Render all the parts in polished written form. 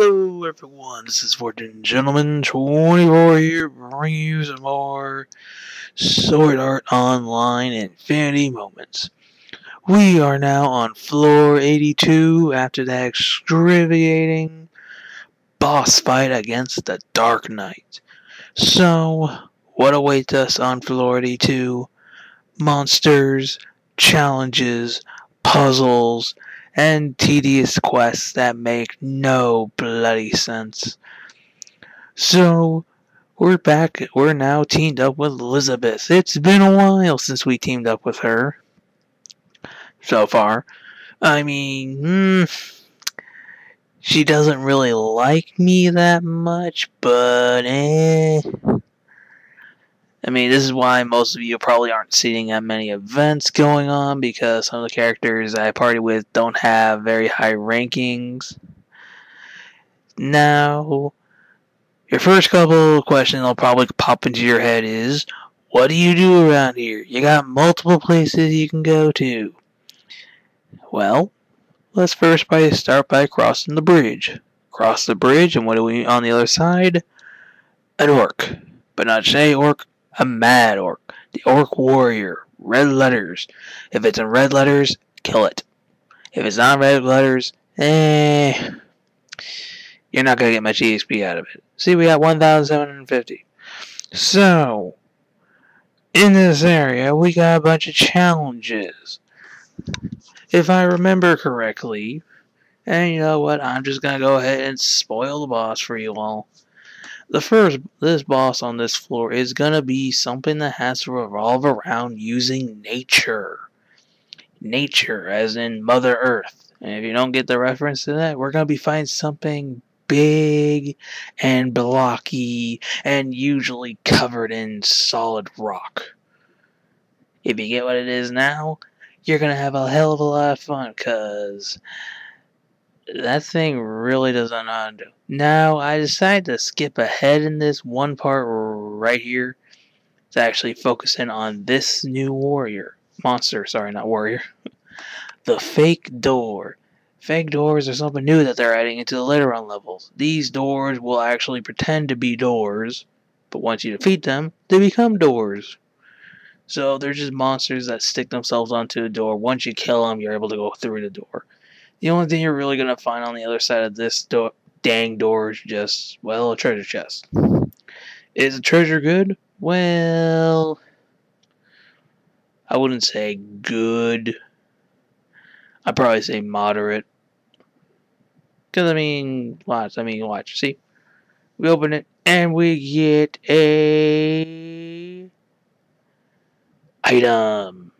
Hello everyone, this is Fortune Gentleman 24 here, bringing you some more Sword Art Online Infinity Moments. We are now on floor 82 after that excruciating boss fight against the Dark Knight. So, what awaits us on floor 82? Monsters, challenges, puzzles, and tedious quests that make no bloody sense. So, we're back. We're now teamed up with Elizabeth. It's been a while since we teamed up with her. So far. I mean, she doesn't really like me that much, but I mean, this is why most of you probably aren't seeing that many events going on, because some of the characters I party with don't have very high rankings. Now, your first couple of questions that'll probably pop into your head is, what do you do around here? You got multiple places you can go to. Well, let's first start by crossing the bridge. Cross the bridge, and what do we on the other side? An orc. But not just any orc. A mad orc. The orc warrior. Red letters. If it's in red letters, kill it. If it's not red letters, you're not going to get much EXP out of it. See, we got 1,750. So, in this area, we got a bunch of challenges. If I remember correctly, and you know what, I'm just going to go ahead and spoil the boss for you all. This boss on this floor is going to be something that has to revolve around using nature. Nature, as in Mother Earth. And if you don't get the reference to that, we're going to be fighting something big and blocky and usually covered in solid rock. If you get what it is now, you're going to have a hell of a lot of fun, because that thing really doesn't know how to do. Now, I decided to skip ahead in this one part right here to actually focus in on this new monster, sorry, not warrior. The fake door. Fake doors are something new that they're adding into the later on levels. These doors will actually pretend to be doors, but once you defeat them, they become doors. So they're just monsters that stick themselves onto a door. Once you kill them, you're able to go through the door. The only thing you're really going to find on the other side of this dang door is just, well, a treasure chest. Is the treasure good? Well, I wouldn't say good. I'd probably say moderate. Because, watch. See? We open it, and we get a item.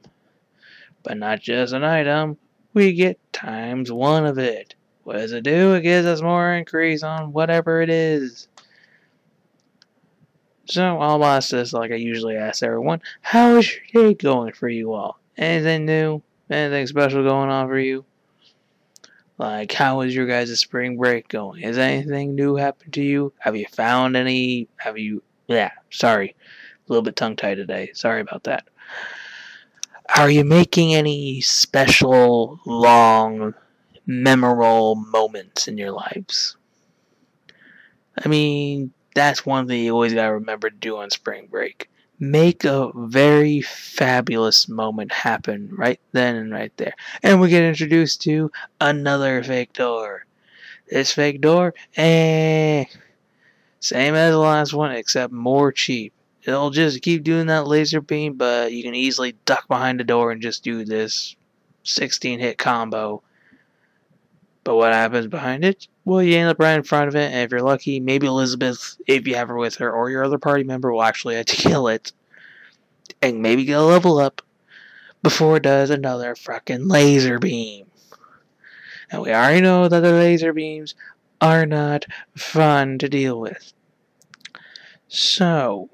But not just an item. We get ×1 of it. What does it do? It gives us more increase on whatever it is. So I'll ask this like I usually ask everyone. How is your day going for you all? Anything new? Anything special going on for you? Like, how is your guys' spring break going? Has anything new happened to you? Have you found any? Sorry. A little bit tongue-tied today. Sorry about that. Are you making any special, long, memorable moments in your lives? I mean, that's one thing you always gotta remember to do on spring break. Make a very fabulous moment happen right then and right there. And we get introduced to another fake door. This fake door, same as the last one, except more cheap. It'll just keep doing that laser beam, but you can easily duck behind the door and just do this 16-hit combo. But what happens behind it? Well, you end up right in front of it, and if you're lucky, maybe Elizabeth, if you have her with her, or your other party member will actually have to kill it. And maybe get a level up before it does another fucking laser beam. And we already know that the laser beams are not fun to deal with. So,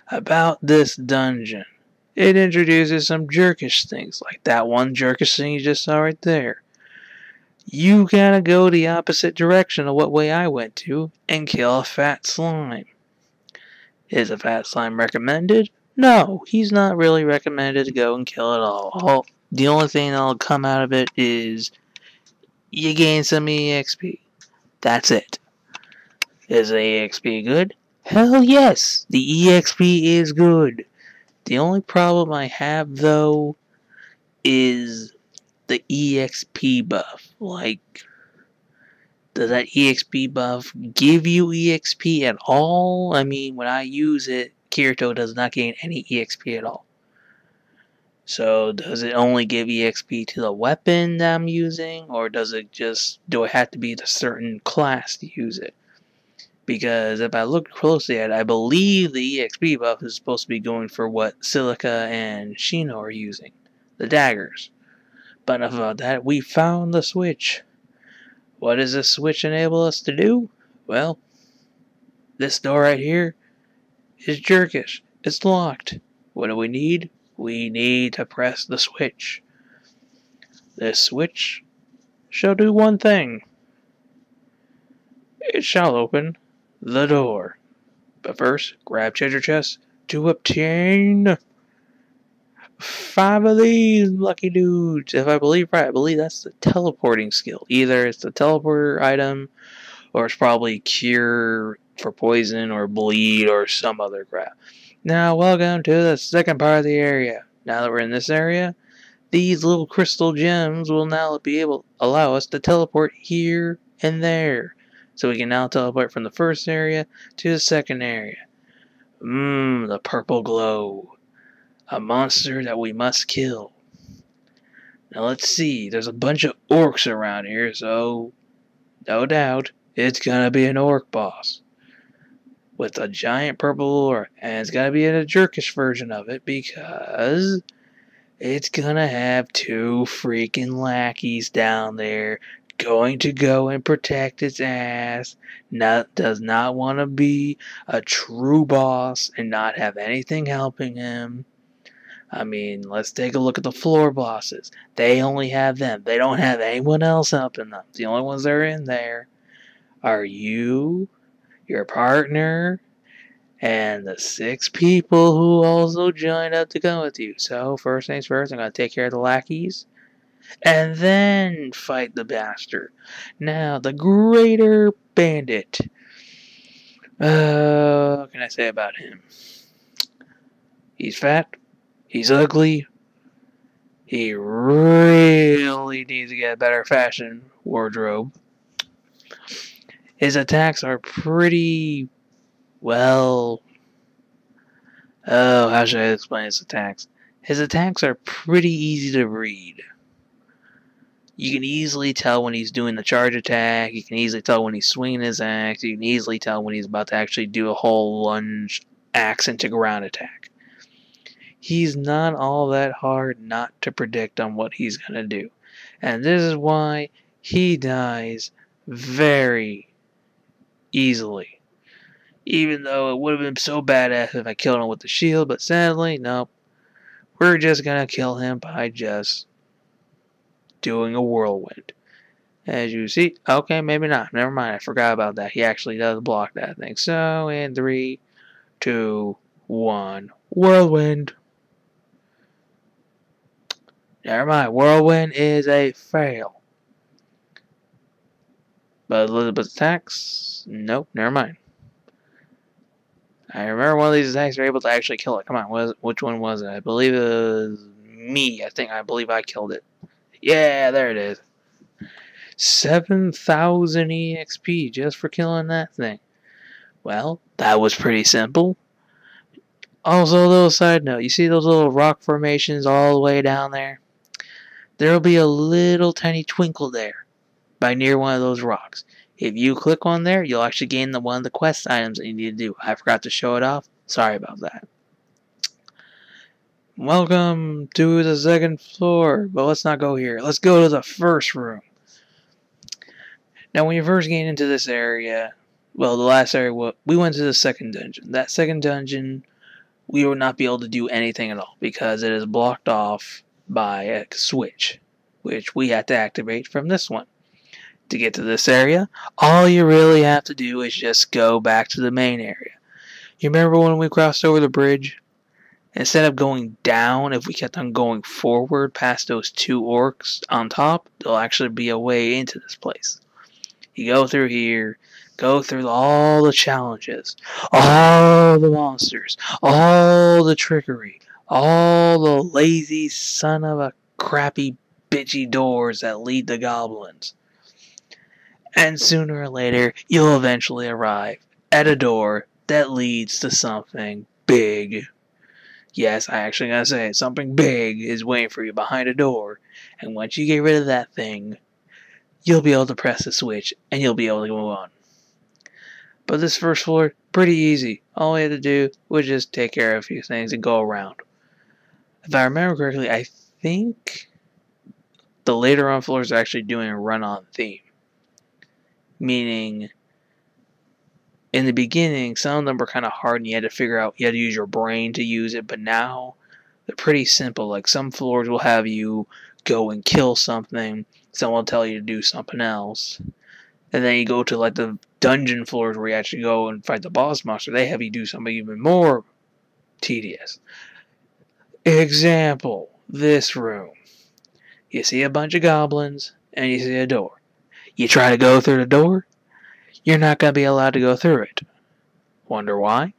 about this dungeon. It introduces some jerkish things, like that one jerkish thing you just saw right there. You gotta go the opposite direction of what way I went to and kill a fat slime. Is a fat slime recommended? No, he's not really recommended to go and kill it all. The only thing that'll come out of it is you gain some EXP. That's it. Is the EXP good? Hell yes, the EXP is good. The only problem I have though is the EXP buff. Like, does that EXP buff give you EXP at all? I mean, when I use it, Kirito does not gain any EXP at all. So, does it only give EXP to the weapon that I'm using? Or do I have to be the certain class to use it? Because if I look closely at it, I believe the EXP buff is supposed to be going for what Silica and Shino are using. The daggers. But enough about that, we found the switch. What does this switch enable us to do? Well, this door right here is jerkish. It's locked. What do we need? We need to press the switch. This switch shall do one thing. It shall open the door. But first, grab treasure chests to obtain 5 of these lucky dudes. If I believe right, I believe that's the teleporting skill. Either it's the teleporter item, or it's probably cure for poison, or bleed, or some other crap. Now, welcome to the second part of the area. Now that we're in this area, these little crystal gems will now allow us to teleport here and there. So we can now teleport from the first area to the second area. The purple glow. A monster that we must kill. Now let's see, there's a bunch of orcs around here, so no doubt it's gonna be an orc boss. With a giant purple orc, and it's gonna be a jerkish version of it because it's gonna have 2 freaking lackeys down there going to go and protect its ass. Does not want to be a true boss and not have anything helping him. I mean, let's take a look at the floor bosses. They only have them. They don't have anyone else helping them. The only ones that are in there are you, your partner, and the 6 people who also joined up to go with you. So, first things first, I'm going to take care of the lackeys. And then fight the bastard. Now, the greater bandit. What can I say about him? He's fat. He's ugly. He really needs to get a better fashion wardrobe. His attacks are pretty, well, how should I explain his attacks? His attacks are pretty easy to read. You can easily tell when he's doing the charge attack. You can easily tell when he's swinging his axe. You can easily tell when he's about to actually do a whole lunge axe into ground attack. He's not all that hard not to predict on what he's going to do. And this is why he dies very easily. Even though it would have been so badass if I killed him with the shield, but sadly, nope. We're just going to kill him by just doing a whirlwind. As you see, okay, maybe not. Never mind, I forgot about that. He actually does block that thing. So, in 3, 2, 1, whirlwind. Never mind, whirlwind is a fail. But Elizabeth's attacks, nope, never mind. I remember one of these attacks were able to actually kill it. Come on, which one was it? I believe it was me. I believe I killed it. Yeah, there it is. 7,000 EXP just for killing that thing. Well, that was pretty simple. Also, a little side note. You see those little rock formations all the way down there? There'll be a little tiny twinkle there by near one of those rocks. If you click on there, you'll actually gain one of the quest items that you need to do. I forgot to show it off. Sorry about that. Welcome to the second floor. But let's not go here. Let's go to the first room. Now, when you first get into this area, well, the last area, we went to the second dungeon. That second dungeon, we will not be able to do anything at all because it is blocked off by a switch, which we have to activate from this one. To get to this area, all you really have to do is just go back to the main area. You remember when we crossed over the bridge? Instead of going down, if we kept on going forward past those 2 orcs on top, there'll actually be a way into this place. You go through here, Go through all the challenges, all the monsters, all the trickery, all the lazy son of a crappy bitchy doors that lead to goblins. And sooner or later, you'll eventually arrive at a door that leads to something big. Yes, I actually gotta say it. Something big is waiting for you behind a door. And once you get rid of that thing, you'll be able to press the switch and you'll be able to move on. But this first floor, pretty easy. All we had to do was just take care of a few things and go around. If I remember correctly, I think the later on floors are actually doing a run-on theme. Meaning, in the beginning, some of them were kind of hard and you had to figure out, you had to use your brain to use it, but now they're pretty simple. Like some floors will have you go and kill something, some will tell you to do something else. And then you go to like the dungeon floors where you actually go and fight the boss monster, they have you do something even more tedious. Example, this room. You see a bunch of goblins and you see a door. You try to go through the door, you're not going to be allowed to go through it. Wonder why?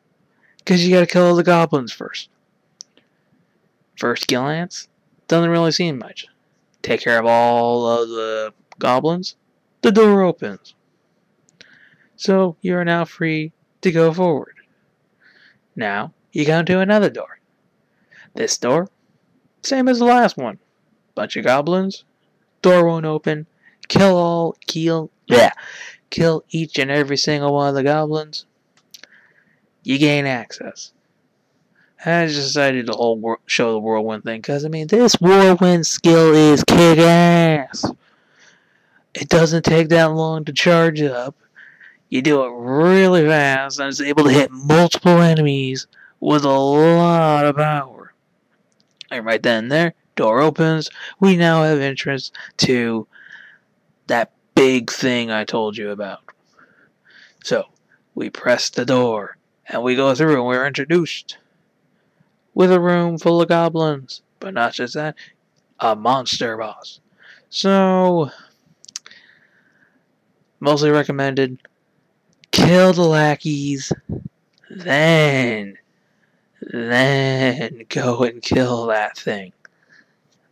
Because you got to kill all the goblins first. First glance, doesn't really seem much. Take care of all of the goblins, the door opens. So you are now free to go forward. Now you go to another door. This door, same as the last one. Bunch of goblins, door won't open. Kill each and every single one of the goblins. You gain access. I just decided to show the whirlwind thing because, I mean, this whirlwind skill is kick-ass. It doesn't take that long to charge up. You do it really fast and it's able to hit multiple enemies with a lot of power. And right then and there, door opens. We now have entrance to that big thing I told you about. So, we press the door, and we go through, and we're introduced with a room full of goblins. But not just that, a monster boss. So, mostly recommended, kill the lackeys, then go and kill that thing.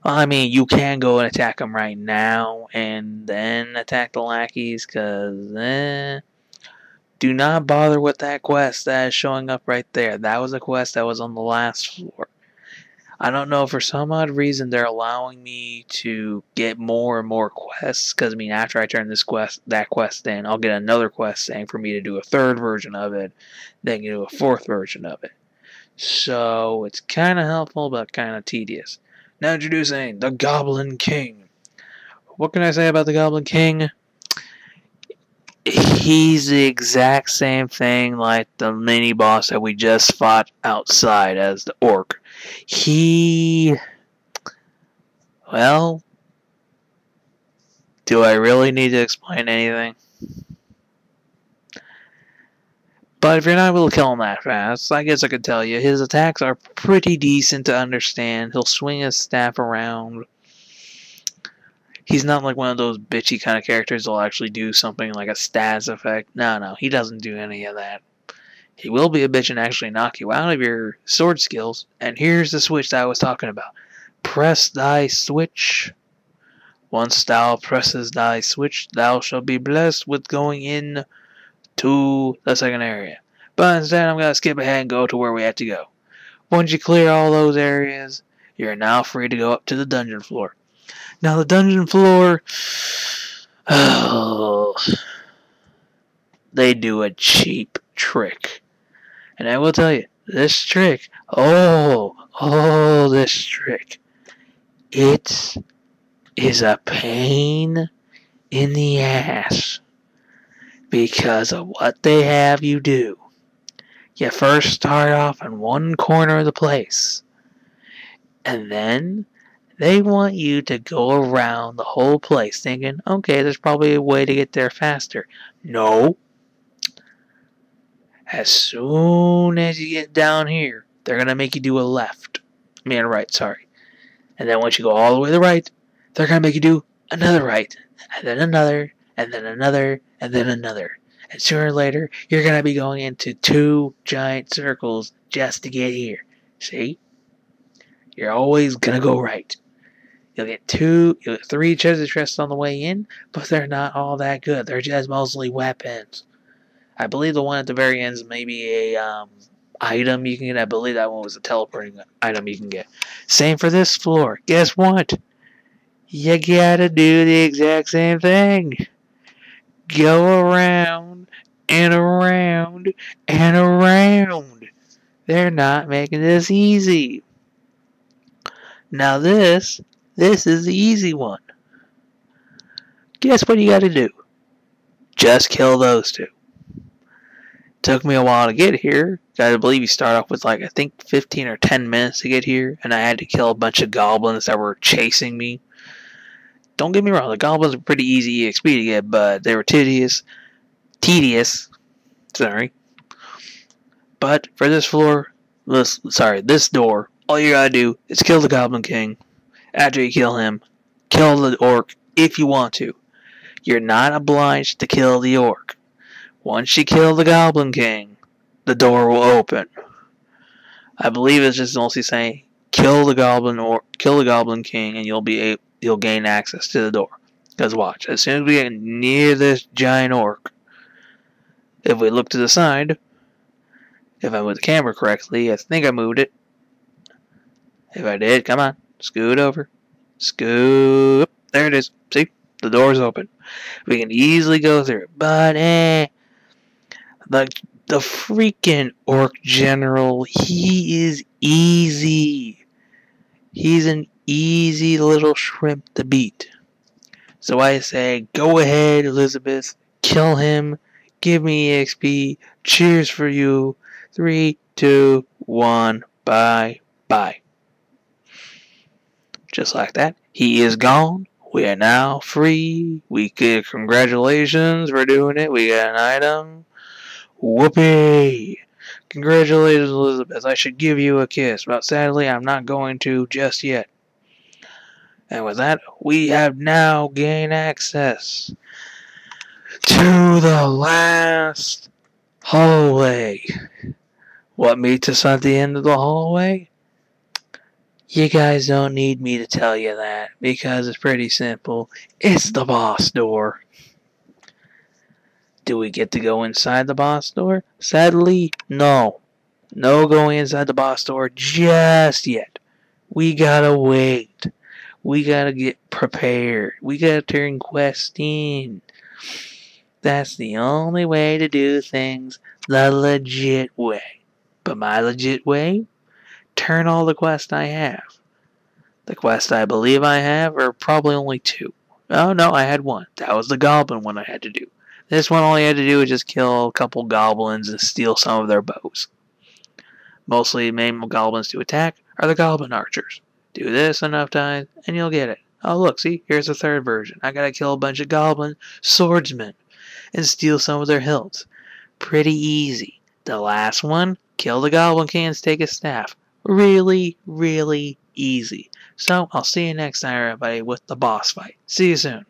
Well, I mean, you can go and attack them right now and then attack the lackeys, because do not bother with that quest that is showing up right there. That was a quest that was on the last floor. I don't know, for some odd reason they're allowing me to get more and more quests, because I mean, after I turn that quest in, I'll get another quest saying for me to do a third version of it, then do a fourth version of it. So it's kind of helpful, but kind of tedious. Now introducing the Goblin King. What can I say about the Goblin King? He's the exact same thing like the mini boss that we just fought outside as the orc. Well, do I really need to explain anything? But if you're not able to kill him that fast, I guess I could tell you, his attacks are pretty decent to understand. He'll swing his staff around. He's not like one of those bitchy kind of characters that'll actually do something like a stats effect. No, he doesn't do any of that. He will be a bitch and actually knock you out of your sword skills. And here's the switch that I was talking about. Press thy switch. Once thou presses thy switch, thou shalt be blessed with going in to the second area. But instead, I'm going to skip ahead and go to where we have to go. Once you clear all those areas, you're now free to go up to the dungeon floor. Now, the dungeon floor, they do a cheap trick. And I will tell you, this trick, this trick, it is a pain in the ass. Because of what they have you do. You first start off in one corner of the place. And then they want you to go around the whole place thinking, okay, there's probably a way to get there faster. No. As soon as you get down here, they're going to make you do a left. I mean, a right, sorry. And then once you go all the way to the right, they're going to make you do another right. And then another. And then another. And then another. And sooner or later, you're going to be going into 2 giant circles just to get here. See? You're always going to go right. You'll get 3 treasure chests on the way in, but they're not all that good. They're just mostly weapons. I believe the one at the very end is maybe a item you can get. I believe that one was a teleporting item you can get. Same for this floor. Guess what? You gotta do the exact same thing. Go around and around and around. They're not making this easy. Now this is the easy one. Guess what you gotta do? Just kill those 2. Took me a while to get here. I believe you start off with I think 15 or 10 minutes to get here, and I had to kill a bunch of goblins that were chasing me. Don't get me wrong, the goblins were pretty easy EXP to get, but they were tedious. Sorry. But for this this door, all you gotta do is kill the Goblin King. After you kill him, kill the orc if you want to. You're not obliged to kill the orc. Once you kill the Goblin King, the door will open. I believe it's just mostly saying kill the Goblin King, and you'll gain access to the door. Because watch, as soon as we get near this giant orc, if we look to the side, if I move the camera correctly, I think I moved it. If I did, come on, scoot over, scoot. There it is. See, the door's open. We can easily go through it, but the freaking orc general, he is easy. He's an easy little shrimp to beat. So I say, go ahead, Elizabeth, kill him, give me EXP, cheers for you. 3, 2, 1, bye, bye. Just like that, he is gone. We are now free. We get congratulations for doing it. We got an item. Whoopee! Congratulations, Elizabeth. I should give you a kiss, but sadly, I'm not going to just yet. And with that, we have now gained access to the last hallway. What meets us at the end of the hallway? You guys don't need me to tell you that, because it's pretty simple. It's the boss door. Do we get to go inside the boss door? Sadly, no. No going inside the boss door just yet. We gotta wait. We gotta get prepared. We gotta turn quests in. That's the only way to do things the legit way. But my legit way? Turn all the quests I have. The quests I believe I have are probably only 2. Oh no, I had 1. That was the Goblin one I had to do. This one all you had to do was just kill a couple goblins and steal some of their bows. Mostly the main goblins to attack are the goblin archers. Do this enough times and you'll get it. Oh look, see, here's the 3rd version. I gotta kill a bunch of goblin swordsmen and steal some of their hilts. Pretty easy. The last one, kill the Goblin King and take his staff. Really, really easy. So, I'll see you next time, everybody, with the boss fight. See you soon.